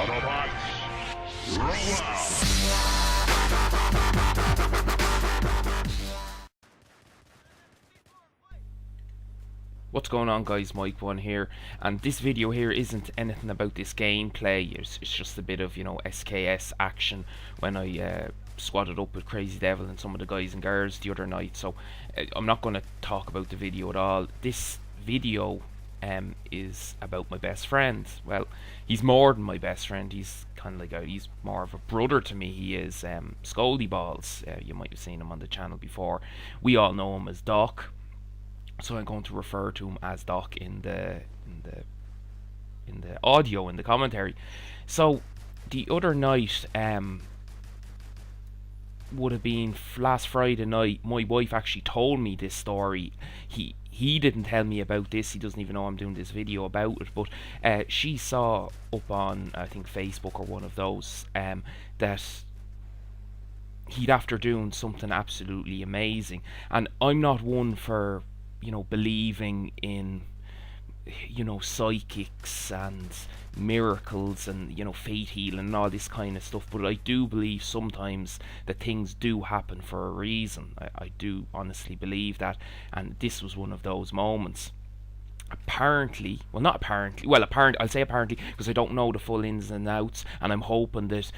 Autobots, roll out! What's going on, guys? Mike1 here, and this video here isn't anything about this gameplay. It's just a bit of, SKS action when I squatted up with Crazy Devil and some of the guys and girls the other night. So I'm not going to talk about the video at all. This video is about my best friend. Well, he's more than my best friend. He's kind of like he's more of a brother to me. He is Scoldy Balls. You might have seen him on the channel before. We all know him as Doc. So I'm going to refer to him as Doc in the audio, in the commentary. So the other night would have been last Friday night. My wife actually told me this story. He didn't tell me about this. He doesn't even know I'm doing this video about it. But she saw up on, I think, Facebook or one of those that he'd after doing something absolutely amazing. And I'm not one for believing in psychics and miracles and fate healing and all this kind of stuff, but I do believe sometimes that things do happen for a reason. I do honestly believe that, and this was one of those moments. Apparently, well, not apparently, well, I'll say apparently because I don't know the full ins and outs, and I'm hoping that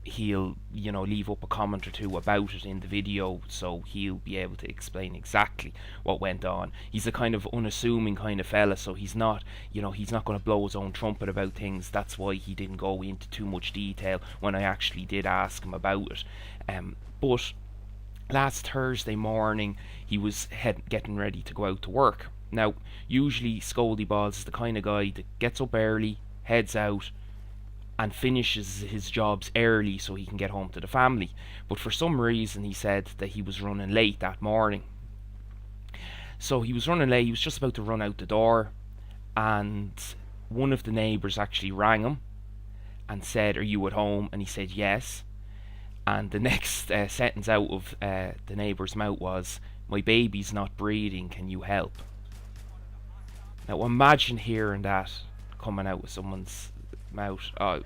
he'll leave up a comment or two about it in the video, so he'll be able to explain exactly what went on. He's a kind of unassuming kind of fella, so he's not he's not going to blow his own trumpet about things. That's why he didn't go into too much detail when I actually did ask him about it. But last Thursday morning he was getting ready to go out to work. Now usually Scoldy Balls is the kind of guy that gets up early, heads out and finishes his jobs early so he can get home to the family. But for some reason he said that he was running late that morning. So he was running late, he was just about to run out the door, and one of the neighbours actually rang him and said, "Are you at home?" And he said yes. And the next sentence out of the neighbour's mouth was, "My baby's not breathing, can you help?" Now imagine hearing that coming out of someone's mouth. A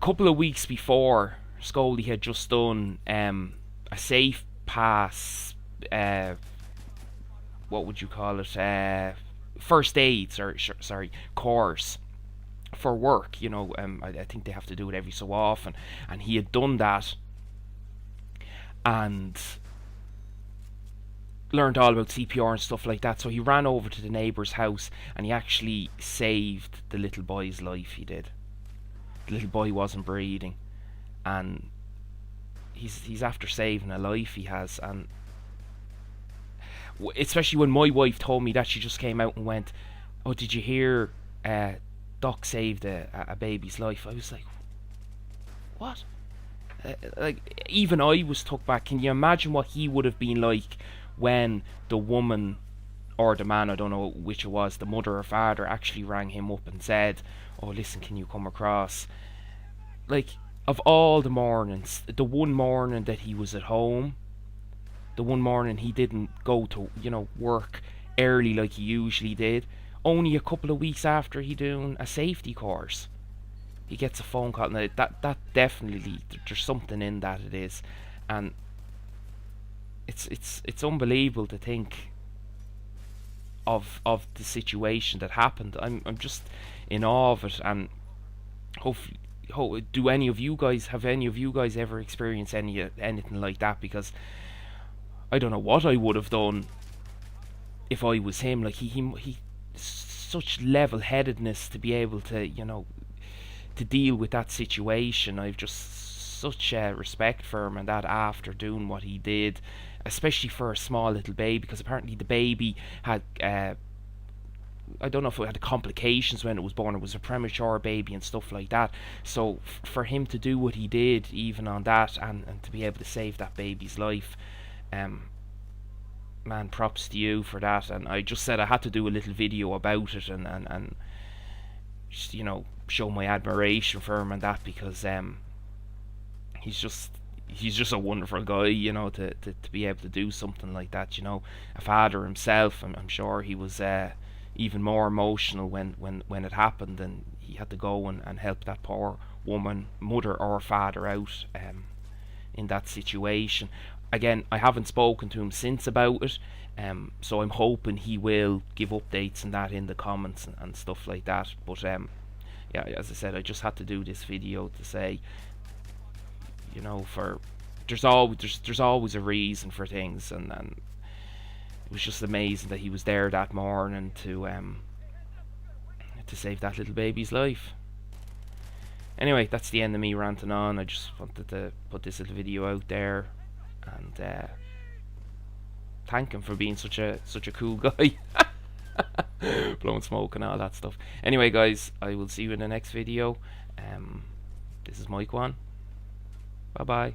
couple of weeks before, Scoldy had just done a safe pass, what would you call it, first aid course for work. I think they have to do it every so often, and he had done that and learned all about CPR and stuff like that. So he ran over to the neighbour's house and he actually saved the little boy's life. He did. The little boy wasn't breathing, and he's after saving a life, he has. And especially when my wife told me that, she just came out and went, "Oh, did you hear Doc saved a baby's life?" I was like, what? Like, even I was took back. Can you imagine what he would have been like when the woman or the man, I don't know which it was, the mother or father, actually rang him up and said, "Oh, listen, can you come across?" Like, of all the mornings, the one morning that he was at home, the one morning he didn't go to work early like he usually did, only a couple of weeks after he doing a safety course, he gets a phone call. Now that definitely, there's something in that, it is. And it's unbelievable to think of the situation that happened. I'm just in awe of it. And hopefully, do any of you guys ever experienced anything like that? Because I don't know what I would have done if I was him. Like, he such level-headedness to be able to to deal with that situation. I've just such respect for him, and that after doing what he did, especially for a small little baby, because apparently the baby had I don't know if it had complications when it was born. It was a premature baby and stuff like that. So for him to do what he did, even on that, and to be able to save that baby's life, man, props to you for that. And I just said I had to do a little video about it and just, show my admiration for him and that, because he's just a wonderful guy, to be able to do something like that. A father himself. I'm sure he was even more emotional when it happened, and he had to go and help that poor woman, mother or father, out in that situation. Again, I haven't spoken to him since about it, so I'm hoping he will give updates and that in the comments and stuff like that. But yeah, as I said, I just had to do this video to say, you know, there's always a reason for things, and it was just amazing that he was there that morning to save that little baby's life. Anyway, that's the end of me ranting on. I just wanted to put this little video out there and thank him for being such a cool guy. Blowing smoke and all that stuff. Anyway, guys, I will see you in the next video. This is Mike One. Bye bye.